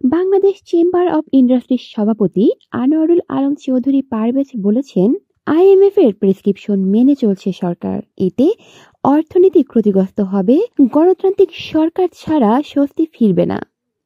Bangladesh chamber of ইন্ডাস্ট্রির সভাপতি আনোয়ারুল আলম চৌধুরী পারভেজ বলেছেন, আইএমএফ এর প্রেসক্রিপশন মেনে চলছে সরকার। এতে অর্থনীতি ক্ষতিগ্রস্ত হবে, গণতান্ত্রিক সরকার ছাড়া স্বস্তি ফিরবে না।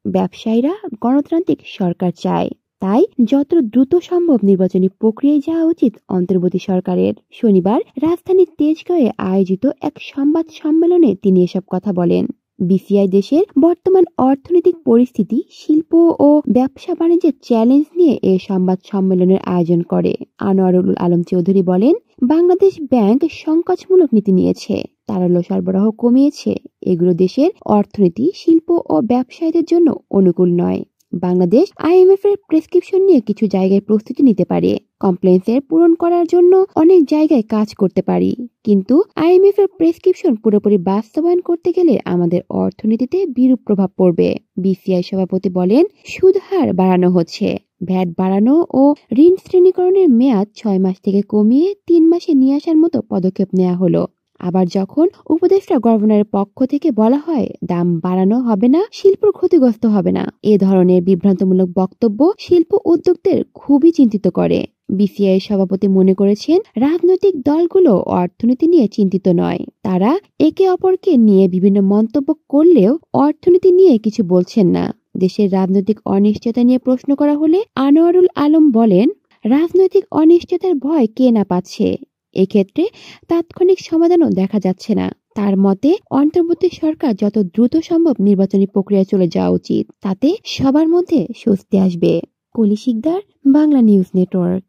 ব্যবসায়ীরা গণতান্ত্রিক সরকার চায়, তাই যত দ্রুত সম্ভব নির্বাচনী প্রক্রিয়ায় যাওয়া উচিত অন্তর্বর্তী সরকারের। শনিবার রাজধানীর তেজগাঁওয়ে আয়োজিত এক সংবাদ সম্মেলনে তিনি এসব কথা বলেন। বিসিআই দেশের বর্তমান অর্থনৈতিক পরিস্থিতি, শিল্প ও ব্যবসা বাণিজ্যের চ্যালেঞ্জ নিয়ে এ সংবাদ সম্মেলনের আয়োজন করে। আনোয়ারুল আলম চৌধুরী বলেন, বাংলাদেশ ব্যাংক সংকোচমূলক নীতি নিয়েছে, তারল্য সরবরাহ কমিয়েছে। এগুলো দেশের অর্থনীতি, শিল্প ও ব্যবসায়ীদের জন্য অনুকূল নয়। বাংলাদেশ আইএমএফ এর প্রেসক্রিপশন নিয়ে কিছু জায়গায় প্রস্তুতি নিতে পারে, কমপ্লেন্সের পূরণ করার জন্য অনেক জায়গায় কাজ করতে পারি, কিন্তু আইএমএফ এর প্রেসক্রিপশন পুরোপুরি বাস্তবায়ন করতে গেলে আমাদের অর্থনীতিতে বিরূপ প্রভাব পড়বে। বিসিআই সভাপতি বলেন, সুদ হার বাড়ানো হচ্ছে, ভ্যাট বাড়ানো ও ঋণ শ্রেণীকরণের মেয়াদ 6 মাস থেকে কমিয়ে 3 মাসে নিয়ে আসার মতো পদক্ষেপ নেওয়া হলো। আবার যখন উপদেষ্টা গভর্নরের পক্ষ থেকে বলা হয় দাম বাড়ানো হবে না, শিল্প ক্ষতিগ্রস্ত হবে না, এ ধরনের বিভ্রান্তমূলক বক্তব্য শিল্প উদ্যোক্তাদের খুবই চিন্তিত করে। বিসিআই সভাপতি মনে করেছেন, রাজনৈতিক দলগুলো অর্থনীতি নিয়ে চিন্তিত নয়। তারা একে অপরকে নিয়ে বিভিন্ন মন্তব্য করলেও অর্থনীতি নিয়ে কিছু বলছেন না। দেশের রাজনৈতিক অনিশ্চয়তা নিয়ে প্রশ্ন করা হলে আনোয়ারুল আলম বলেন, রাজনৈতিক অনিশ্চয়তার ভয় কে না পাচ্ছে, এক্ষেত্রে তাৎক্ষণিক সমাধানও দেখা যাচ্ছে না। তার মতে, অন্তর্বর্তী সরকার যত দ্রুত সম্ভব নির্বাচনী প্রক্রিয়ায় চলে যাওয়া উচিত, তাতে সবার মধ্যে স্বস্তি আসবে। কলি শিকদার, বাংলা নিউজ নেটওয়ার্ক।